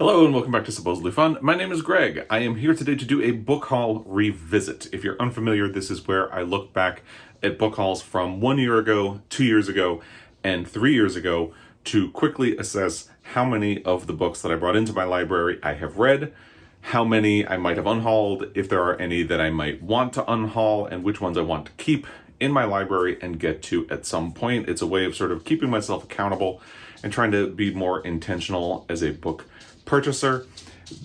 Hello and welcome back to Supposedly Fun. My name is Greg. I am here today to do a book haul revisit. If you're unfamiliar, this is where I look back at book hauls from 1 year ago, 2 years ago, and 3 years ago to quickly assess how many of the books that I brought into my library I have read, how many I might have unhauled, if there are any that I might want to unhaul, and which ones I want to keep in my library and get to at some point. It's a way of sort of keeping myself accountable and trying to be more intentional as a book purchaser.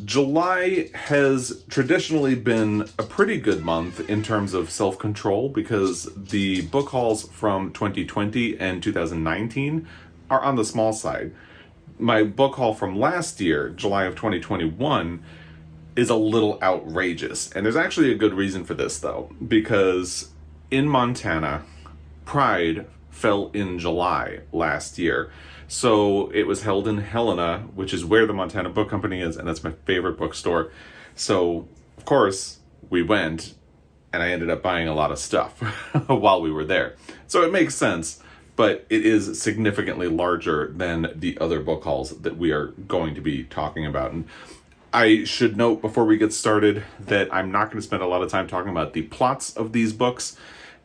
July has traditionally been a pretty good month in terms of self-control because the book hauls from 2020 and 2019 are on the small side. My book haul from last year, July of 2021, is a little outrageous. And there's actually a good reason for this though, because in Montana, Pride fell in July last year. So it was held in Helena, which is where the Montana Book Company is, and that's my favorite bookstore. So, of course, we went, and I ended up buying a lot of stuff while we were there. So it makes sense, but it is significantly larger than the other book hauls that we are going to be talking about. And I should note before we get started that I'm not going to spend a lot of time talking about the plots of these books.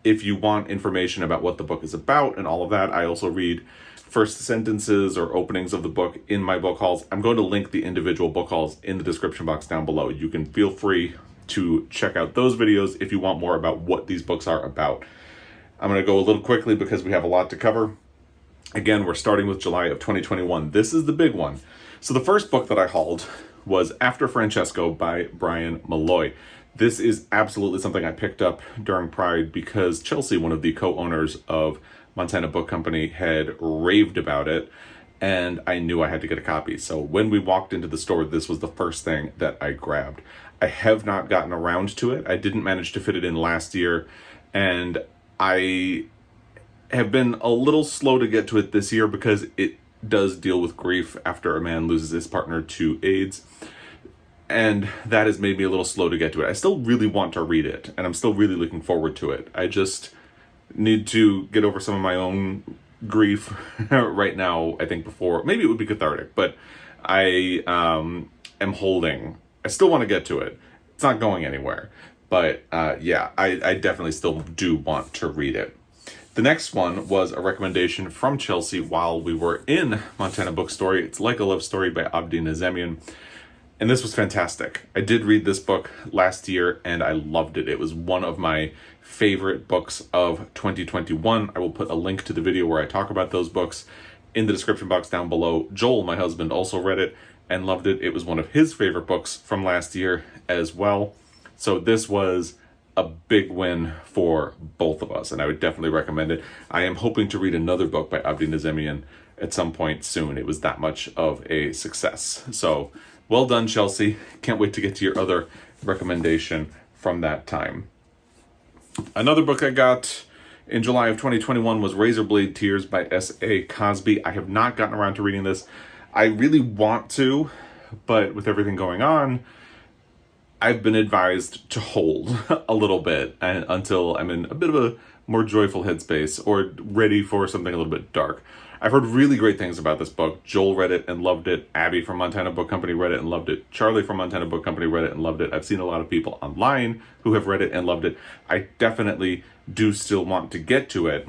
If you want information about what the book is about and all of that, I also read first sentences or openings of the book in my book hauls. I'm going to link the individual book hauls in the description box down below. You can feel free to check out those videos if you want more about what these books are about. I'm going to go a little quickly because we have a lot to cover. Again, we're starting with July of 2021. This is the big one. So the first book that I hauled was After Francesco by Brian Malloy. This is absolutely something I picked up during Pride because Chelsea, one of the co-owners of Montana Book Company, had raved about it, and I knew I had to get a copy. So when we walked into the store, this was the first thing that I grabbed. I have not gotten around to it. I didn't manage to fit it in last year, and I have been a little slow to get to it this year because it does deal with grief after a man loses his partner to AIDS. And that has made me a little slow to get to it. I still really want to read it, and I'm still really looking forward to it. I just need to get over some of my own grief right now, I think, before. Maybe it would be cathartic, but I am holding. I still want to get to it. It's not going anywhere. But yeah, I definitely still do want to read it. The next one was a recommendation from Chelsea while we were in Montana Bookstore. It's Like a Love Story by Abdi Nazemian. And this was fantastic. I did read this book last year and I loved it. It was one of my favorite books of 2021. I will put a link to the video where I talk about those books in the description box down below. Joel, my husband, also read it and loved it. It was one of his favorite books from last year as well. So this was a big win for both of us, and I would definitely recommend it. I am hoping to read another book by Abdi Nazemian at some point soon. It was that much of a success. So well done, Chelsea. Can't wait to get to your other recommendation from that time. Another book I got in July of 2021 was Razorblade Tears by S.A. Crosby. I have not gotten around to reading this. I really want to, but with everything going on, I've been advised to hold a little bit until I'm in a bit of a more joyful headspace or ready for something a little bit dark. I've heard really great things about this book. Joel read it and loved it. Abby from Montana Book Company read it and loved it. Charlie from Montana Book Company read it and loved it. I've seen a lot of people online who have read it and loved it. I definitely do still want to get to it.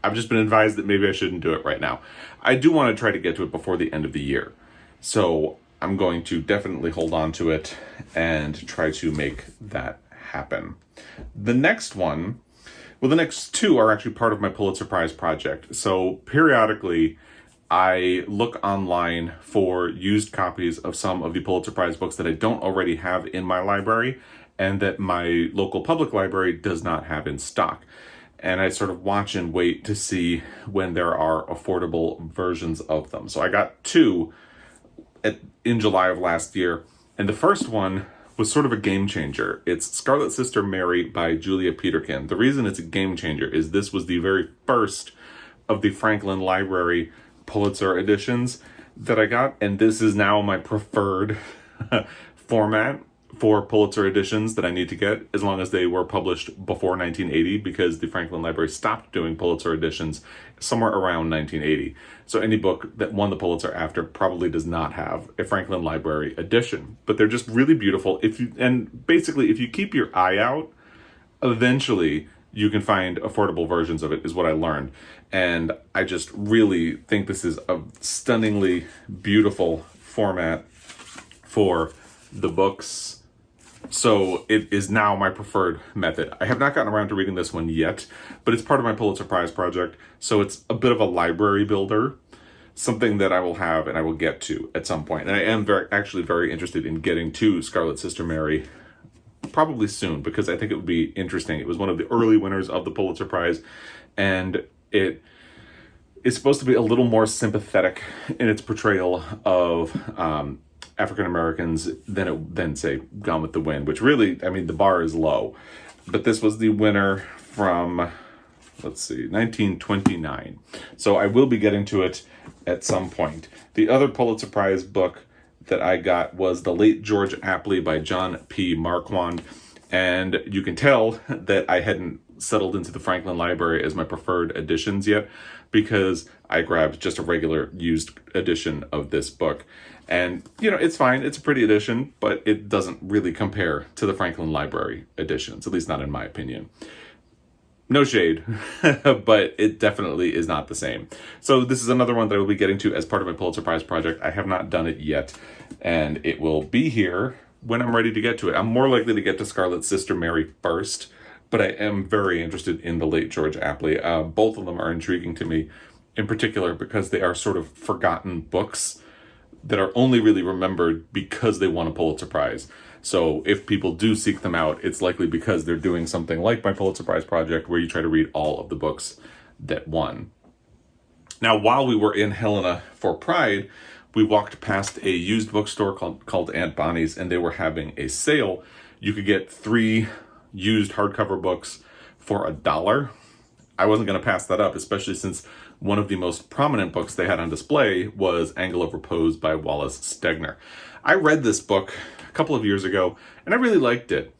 I've just been advised that maybe I shouldn't do it right now. I do want to try to get to it before the end of the year. So I'm going to definitely hold on to it and try to make that happen. The next one, well, the next two are actually part of my Pulitzer Prize project. So periodically, I look online for used copies of some of the Pulitzer Prize books that I don't already have in my library and that my local public library does not have in stock. And I sort of watch and wait to see when there are affordable versions of them. So I got two in July of last year, and the first one was sort of a game changer. It's Scarlet Sister Mary by Julia Peterkin. The reason it's a game changer is this was the very first of the Franklin Library Pulitzer editions that I got, and this is now my preferred format for Pulitzer editions that I need to get, as long as they were published before 1980, because the Franklin Library stopped doing Pulitzer editions somewhere around 1980. So any book that won the Pulitzer after probably does not have a Franklin Library edition. But they're just really beautiful. And basically, if you keep your eye out, eventually you can find affordable versions of it, is what I learned. And I just really think this is a stunningly beautiful format for the books. So it is now my preferred method. I have not gotten around to reading this one yet, but it's part of my Pulitzer Prize project. So it's a bit of a library builder, something that I will have and I will get to at some point. And I am actually very interested in getting to Scarlet Sister Mary probably soon, because I think it would be interesting. It was one of the early winners of the Pulitzer Prize, and it is supposed to be a little more sympathetic in its portrayal of African Americans than say Gone with the Wind, which really, I mean, the bar is low. But this was the winner from, let's see, 1929. So I will be getting to it at some point. The other Pulitzer Prize book that I got was The Late George Apley by John P. Marquand. And you can tell that I hadn't settled into the Franklin Library as my preferred editions yet, because I grabbed just a regular used edition of this book. And, you know, it's fine. It's a pretty edition, but it doesn't really compare to the Franklin Library editions, at least not in my opinion. No shade, but it definitely is not the same. So this is another one that I will be getting to as part of my Pulitzer Prize project. I have not done it yet, and it will be here when I'm ready to get to it. I'm more likely to get to Scarlet Sister Mary first, but I am very interested in The Late George Apley. Both of them are intriguing to me, in particular because they are sort of forgotten books that are only really remembered because they won a Pulitzer Prize. So if people do seek them out, it's likely because they're doing something like my Pulitzer Prize project, where you try to read all of the books that won. Now, while we were in Helena for Pride, we walked past a used bookstore called Aunt Bonnie's, and they were having a sale. You could get 3 used hardcover books for $1. I wasn't going to pass that up, especially since one of the most prominent books they had on display was Angle of Repose by Wallace Stegner. I read this book a couple of years ago, and I really liked it.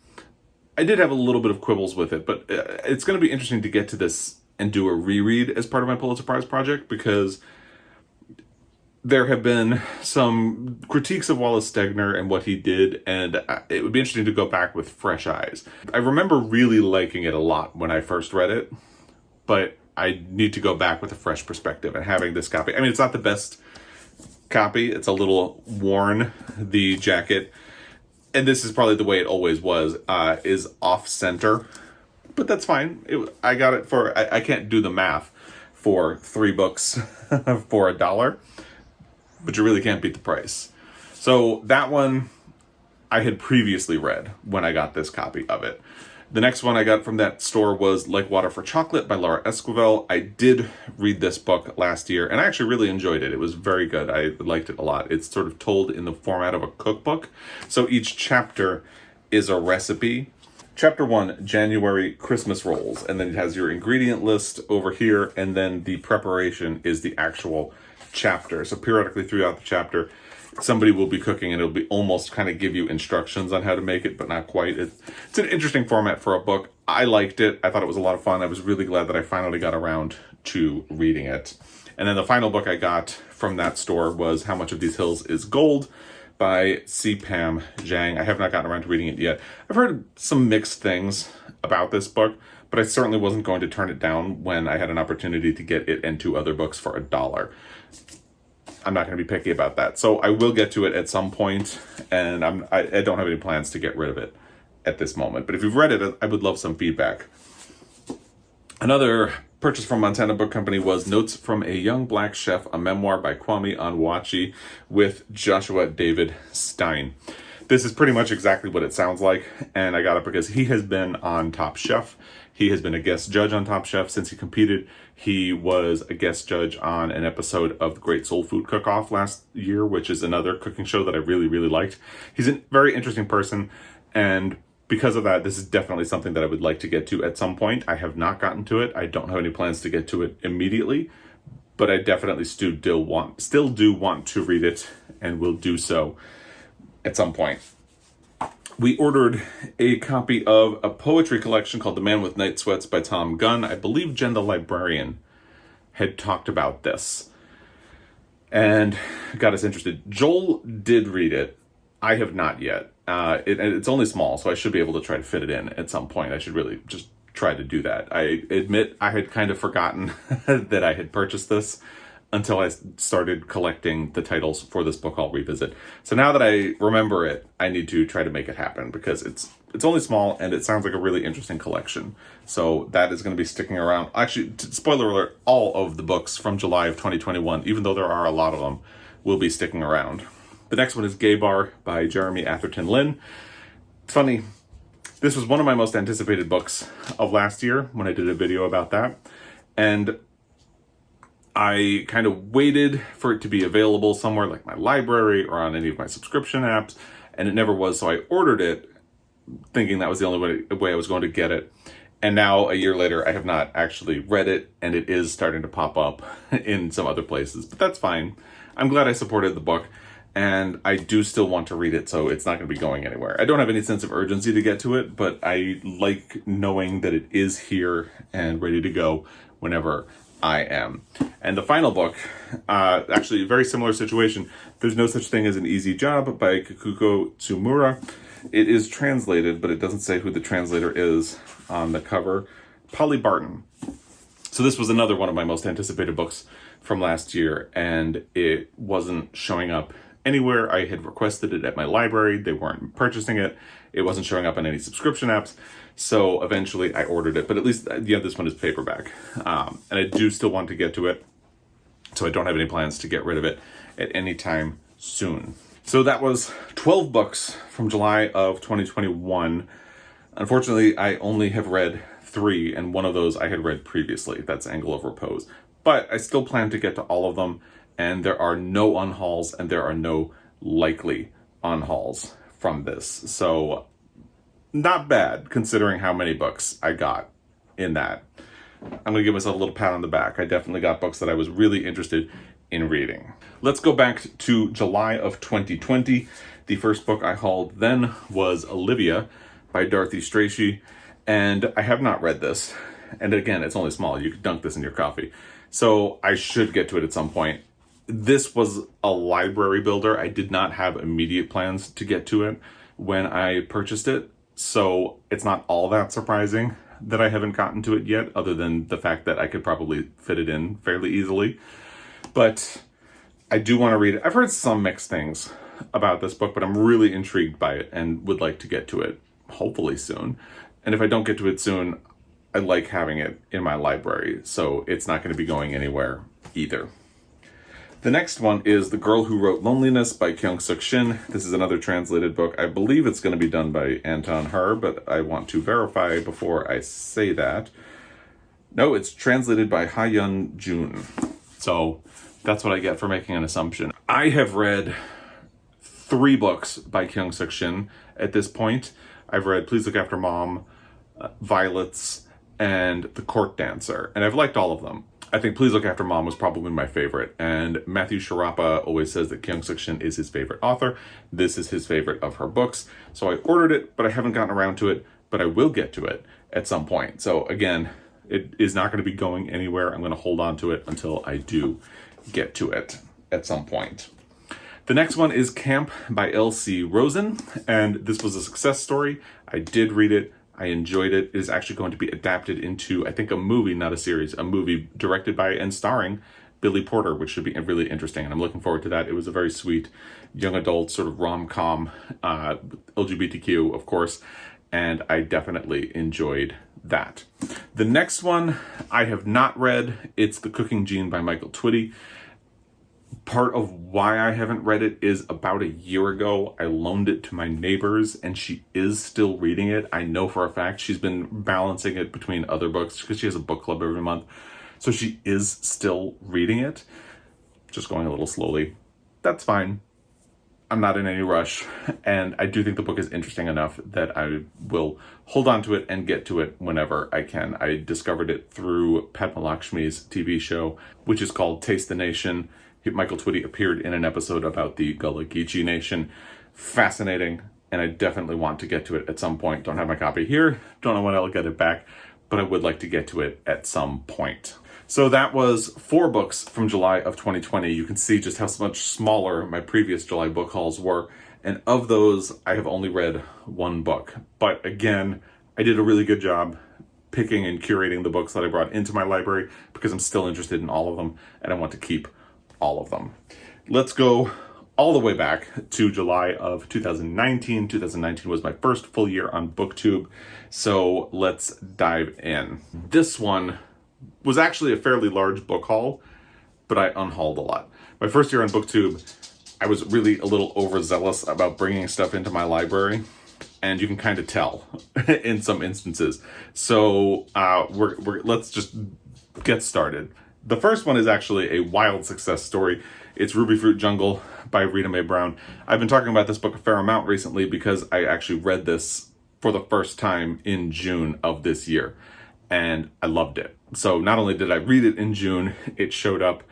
I did have a little bit of quibbles with it, but it's going to be interesting to get to this and do a reread as part of my Pulitzer Prize project, because there have been some critiques of Wallace Stegner and what he did, and it would be interesting to go back with fresh eyes. I remember really liking it a lot when I first read it, but I need to go back with a fresh perspective, and having this copy, I mean, it's not the best copy. It's a little worn. The jacket, and this is probably the way it always was, is off center, but that's fine. I got it for, I can't do the math for 3 books for $1, but you really can't beat the price. So that one I had previously read when I got this copy of it. The next one I got from that store was Like Water for Chocolate by Laura Esquivel. I did read this book last year, and I actually really enjoyed it. It was very good. I liked it a lot. It's sort of told in the format of a cookbook. So each chapter is a recipe. Chapter 1, January Christmas rolls. And then it has your ingredient list over here, and then the preparation is the actual chapter. So periodically throughout the chapter, somebody will be cooking, and it'll be almost kind of give you instructions on how to make it, but not quite. It's an interesting format for a book. I liked it. I thought it was a lot of fun. I was really glad that I finally got around to reading it. And then the final book I got from that store was How Much of These Hills is Gold by C. Pam Zhang. I have not gotten around to reading it yet. I've heard some mixed things about this book, but I certainly wasn't going to turn it down when I had an opportunity to get it and 2 other books for $1. I'm not going to be picky about that. So I will get to it at some point, and I don't have any plans to get rid of it at this moment. But if you've read it, I would love some feedback. Another purchase from Montana Book Company was Notes from a Young Black Chef, a memoir by Kwame Onwuachi with Joshua David Stein. This is pretty much exactly what it sounds like, and I got it because he has been on Top Chef. He has been a guest judge on Top Chef since he competed. He was a guest judge on an episode of the Great Soul Food Cook-Off last year, which is another cooking show that I really, really liked. He's a very interesting person, and because of that, this is definitely something that I would like to get to at some point. I have not gotten to it. I don't have any plans to get to it immediately, but I definitely still do want to read it, and will do so at some point. we ordered a copy of a poetry collection called The Man with Night Sweats by Thom Gunn. I believe Jen the Librarian had talked about this and got us interested. Joel did read it. I have not yet. It's only small, so I should be able to try to fit it in at some point. I should really just try to do that. I admit I had kind of forgotten that I had purchased this until I started collecting the titles for this book I'll revisit. So now that I remember it, I need to try to make it happen because it's only small and it sounds like a really interesting collection. So that is going to be sticking around. Actually, spoiler alert, all of the books from July of 2021, even though there are a lot of them, will be sticking around. The next one is Gay Bar by Jeremy Atherton Lynn. It's funny, this was one of my most anticipated books of last year when I did a video about that. And I kind of waited for it to be available somewhere like my library or on any of my subscription apps, and it never was. So I ordered it thinking that was the only way I was going to get it. And now, a year later, I have not actually read it, and it is starting to pop up in some other places. But that's fine. I'm glad I supported the book, and I do still want to read it, so it's not going to be going anywhere. I don't have any sense of urgency to get to it, but I like knowing that it is here and ready to go whenever I am. And the final book, actually a very similar situation. There's No Such Thing as an Easy Job by Kikuko Tsumura. It is translated, but it doesn't say who the translator is on the cover. Polly Barton. So this was another one of my most anticipated books from last year, and it wasn't showing up anywhere. I had requested it at my library. They weren't purchasing it. It wasn't showing up on any subscription apps. So eventually I ordered it, but at least, this one is paperback. And I do still want to get to it. So I don't have any plans to get rid of it at any time soon. So that was 12 books from July of 2021. Unfortunately, I only have read 3, and one of those I had read previously. That's Angle of Repose. But I still plan to get to all of them, and there are no unhauls, and there are no likely unhauls from this. So not bad, considering how many books I got in that. I'm going to give myself a little pat on the back. I definitely got books that I was really interested in reading. Let's go back to July of 2020. The first book I hauled then was Olivia by Dorothy Strachey, and I have not read this. And again, it's only small. You could dunk this in your coffee. So I should get to it at some point. This was a library builder. I did not have immediate plans to get to it when I purchased it. So it's not all that surprising that I haven't gotten to it yet, other than the fact that I could probably fit it in fairly easily. But I do want to read it. I've heard some mixed things about this book, but I'm really intrigued by it and would like to get to it hopefully soon. And if I don't get to it soon, I like having it in my library, so it's not going to be going anywhere either. The next one is The Girl Who Wrote Loneliness by Kyung-Sook Shin. This is another translated book. I believe it's going to be done by Anton Her, but I want to verify before I say that. No, it's translated by Ha-Yun Jun. So that's what I get for making an assumption. I have read 3 books by Kyung-Sook Shin at this point. I've read Please Look After Mom, Violets, and The Court Dancer, and I've liked all of them. I think Please Look After Mom was probably my favorite, and Matthew Sharapa always says that Kyung-Sook Shin is his favorite author. This is his favorite of her books. So I ordered it, but I haven't gotten around to it, but I will get to it at some point. So again, it is not going to be going anywhere. I'm going to hold on to it until I do get to it at some point. The next one is Camp by L.C. Rosen, and this was a success story. I did read it. I enjoyed it. It is actually going to be adapted into, I think, a movie, not a series, a movie directed by and starring Billy Porter, which should be really interesting, and I'm looking forward to that. It was a very sweet young adult sort of rom-com, LGBTQ, of course, and I definitely enjoyed that. The next one I have not read. It's The Cooking Gene by Michael Twitty. Part of why I haven't read it is about a year ago, I loaned it to my neighbors, and she is still reading it. I know for a fact she's been balancing it between other books because she has a book club every month. So she is still reading it, just going a little slowly. That's fine. I'm not in any rush, and I do think the book is interesting enough that I will hold on to it and get to it whenever I can. I discovered it through Padma Lakshmi's TV show, which is called Taste the Nation. Michael Twitty appeared in an episode about the Gullah Geechee Nation. Fascinating. and I definitely want to get to it at some point. Don't have my copy here, don't know when I'll get it back, but I would like to get to it at some point. So that was 4 books from July of 2020. You can see just how much smaller my previous July book hauls were. And of those, I have only read 1 book. But again, I did a really good job picking and curating the books that I brought into my library because I'm still interested in all of them and I want to keep all of them. Let's go all the way back to July of 2019. 2019 was my first full year on BookTube, so let's dive in. This one was actually a fairly large book haul, but I unhauled a lot. My first year on BookTube, I was really a little overzealous about bringing stuff into my library, and you can kind of tell in some instances. So let's just get started. The first one is actually a wild success story. It's Ruby Fruit Jungle by Rita Mae Brown. I've been talking about this book a fair amount recently because I actually read this for the first time in June of this year, and I loved it. So not only did I read it in June, it showed up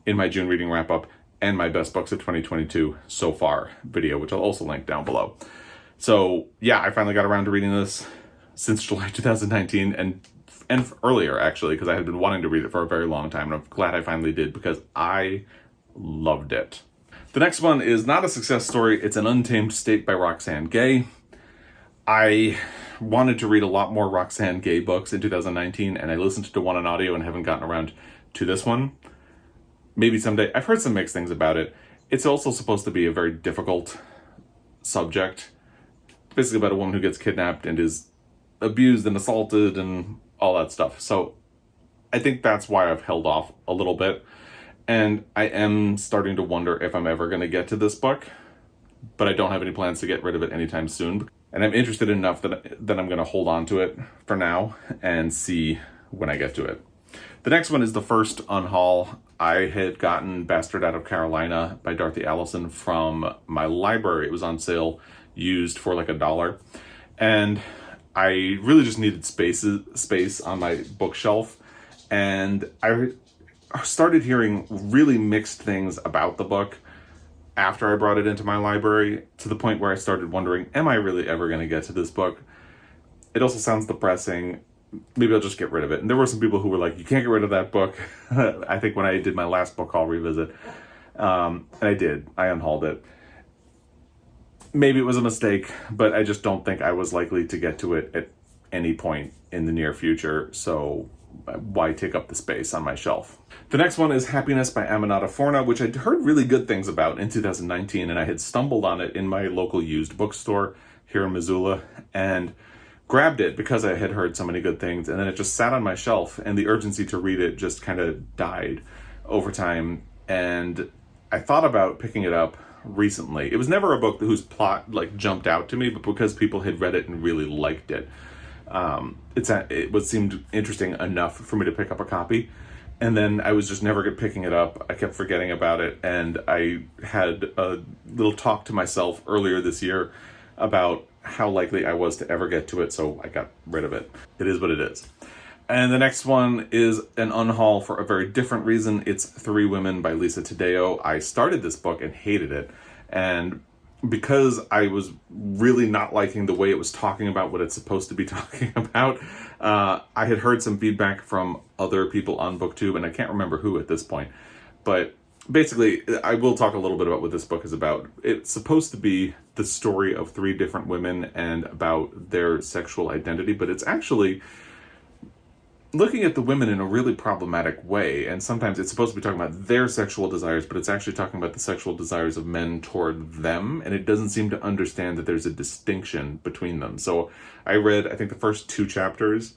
in my June reading wrap-up and my best books of 2022 so far video, which I'll also link down below. So yeah, I finally got around to reading this since July 2019 and earlier actually, because I had been wanting to read it for a very long time, and I'm glad I finally did because I loved it. The next one is not a success story. It's An Untamed State by Roxane Gay. I wanted to read a lot more Roxane Gay books in 2019, and I listened to one on audio and haven't gotten around to this one. Maybe someday. I've heard some mixed things about it. It's also supposed to be a very difficult subject. Basically about a woman who gets kidnapped and is abused and assaulted and all that stuff. So I think that's why I've held off a little bit. And I am starting to wonder if I'm ever going to get to this book, but I don't have any plans to get rid of it anytime soon. And I'm interested enough that I'm going to hold on to it for now and see when I get to it. The next one is the first unhaul. I had gotten Bastard Out of Carolina by Dorothy Allison from my library. It was on sale, used for like $1. And I really just needed space on my bookshelf. And I started hearing really mixed things about the book after I brought it into my library, to the point where I started wondering, am I really ever going to get to this book? It also sounds depressing. Maybe I'll just get rid of it. And there were some people who were like, you can't get rid of that book. I think when I did my last book haul revisit, and I did, I unhauled it. Maybe it was a mistake, but I just don't think I was likely to get to it at any point in the near future. So why take up the space on my shelf? The next one is Happiness by Aminata Forna, which I'd heard really good things about in 2019, and I had stumbled on it in my local used bookstore here in Missoula, and grabbed it because I had heard so many good things, and then it just sat on my shelf, and the urgency to read it just kind of died over time, and I thought about picking it up recently. It was never a book whose plot like jumped out to me, but because people had read it and really liked it, it seemed interesting enough for me to pick up a copy. And then I was just never picking it up. I kept forgetting about it, and I had a little talk to myself earlier this year about how likely I was to ever get to it, so I got rid of it. It is what it is. And the next one is an unhaul for a very different reason. It's Three Women by Lisa Taddeo. I started this book and hated it, and because I was really not liking the way it was talking about what it's supposed to be talking about, I had heard some feedback from other people on BookTube, and I can't remember who at this point, but basically, I will talk a little bit about what this book is about. It's supposed to be the story of 3 different women and about their sexual identity, but it's actually looking at the women in a really problematic way, and sometimes it's supposed to be talking about their sexual desires, but it's actually talking about the sexual desires of men toward them, and it doesn't seem to understand that there's a distinction between them. So I read, I think, the first 2 chapters,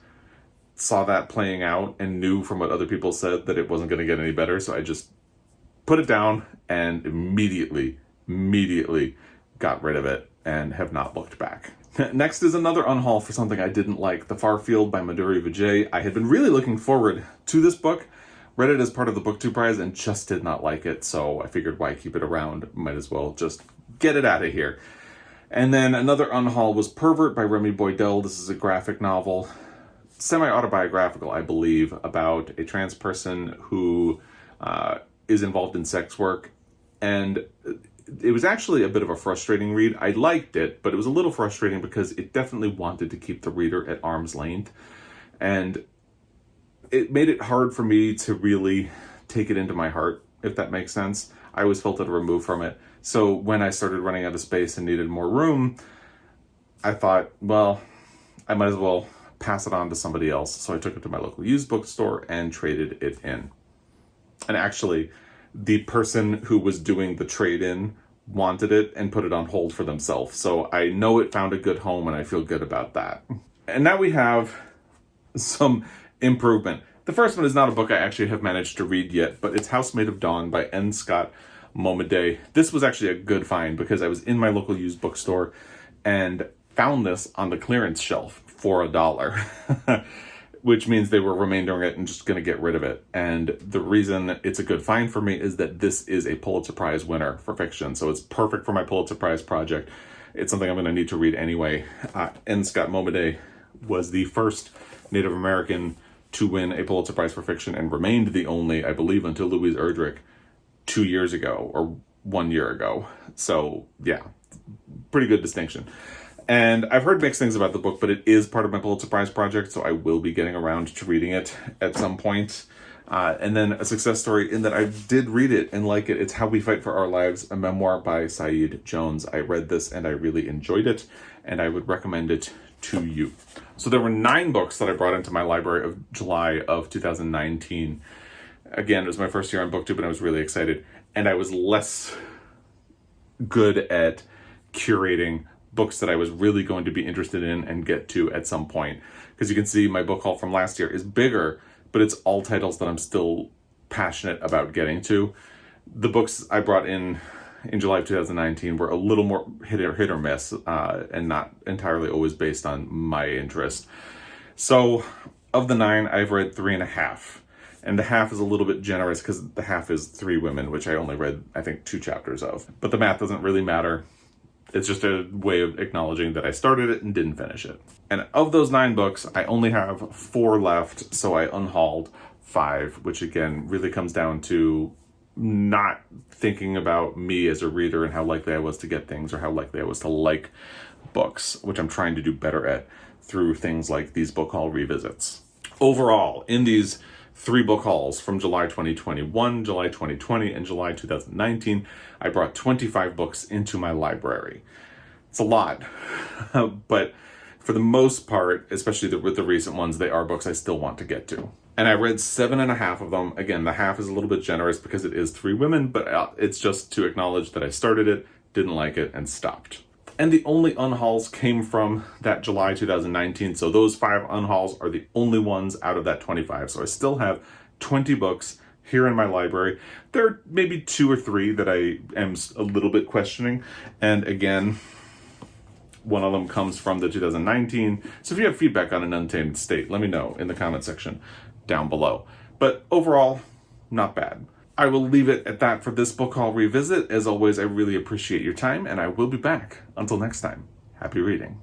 saw that playing out, and knew from what other people said that it wasn't going to get any better, so I just put it down and immediately got rid of it and have not looked back. Next is another unhaul for something I didn't like, The Far Field by Madhuri Vijay. I had been really looking forward to this book, read it as part of the BookTube Prize, and just did not like it, so I figured why keep it around, might as well just get it out of here. And then another unhaul was Pervert by Remy Boydell. This is a graphic novel, semi-autobiographical, I believe, about a trans person who is involved in sex work, and it was actually a bit of a frustrating read. I liked it, but it was a little frustrating because it definitely wanted to keep the reader at arm's length. And it made it hard for me to really take it into my heart, if that makes sense. I always felt it removed from it. So when I started running out of space and needed more room, I thought, well, I might as well pass it on to somebody else. So I took it to my local used bookstore and traded it in. And actually, the person who was doing the trade-in wanted it and put it on hold for themselves. So I know it found a good home, and I feel good about that. And now we have some improvement. The first one is not a book I actually have managed to read yet, but it's Housemaid of Dawn by N. Scott Momaday. This was actually a good find because I was in my local used bookstore and found this on the clearance shelf for $1, which means they were remaindering it and just going to get rid of it. And the reason it's a good find for me is that this is a Pulitzer Prize winner for fiction, so it's perfect for my Pulitzer Prize project. It's something I'm going to need to read anyway. N. Scott Momaday was the first Native American to win a Pulitzer Prize for fiction and remained the only, I believe, until Louise Erdrich 2 years ago or 1 year ago. So yeah, pretty good distinction. And I've heard mixed things about the book, but it is part of my Pulitzer Prize project, so I will be getting around to reading it at some point. And then a success story in that I did read it and like it. It's How We Fight for Our Lives, a memoir by Saeed Jones. I read this and I really enjoyed it, and I would recommend it to you. So there were 9 books that I brought into my library of July of 2019. Again, it was my first year on BookTube, and I was really excited. And I was less good at curating books that I was really going to be interested in and get to at some point. Because you can see my book haul from last year is bigger, but it's all titles that I'm still passionate about getting to. The books I brought in July of 2019 were a little more hit or miss, and not entirely always based on my interest. So of the 9, I've read 3.5. And the half is a little bit generous because the half is 3 women, which I only read, I think, 2 chapters of. But the math doesn't really matter. It's just a way of acknowledging that I started it and didn't finish it. And of those 9 books, I only have 4 left, so I unhauled 5, which again really comes down to not thinking about me as a reader and how likely I was to get things or how likely I was to like books, which I'm trying to do better at through things like these book haul revisits. Overall, in these 3 book hauls from July 2021, July 2020, and July 2019, I brought 25 books into my library. It's a lot, but for the most part, especially with the recent ones, they are books I still want to get to. And I read 7.5 of them. Again, the half is a little bit generous because it is 3 women, but it's just to acknowledge that I started it, didn't like it, and stopped. And the only unhauls came from that July 2019, so those 5 unhauls are the only ones out of that 25. So I still have 20 books here in my library. There are maybe 2 or 3 that I am a little bit questioning. And again, one of them comes from the 2019. So if you have feedback on An Untamed State, let me know in the comment section down below. But overall, not bad. I will leave it at that for this book haul revisit. As always, I really appreciate your time, and I will be back. Until next time, happy reading.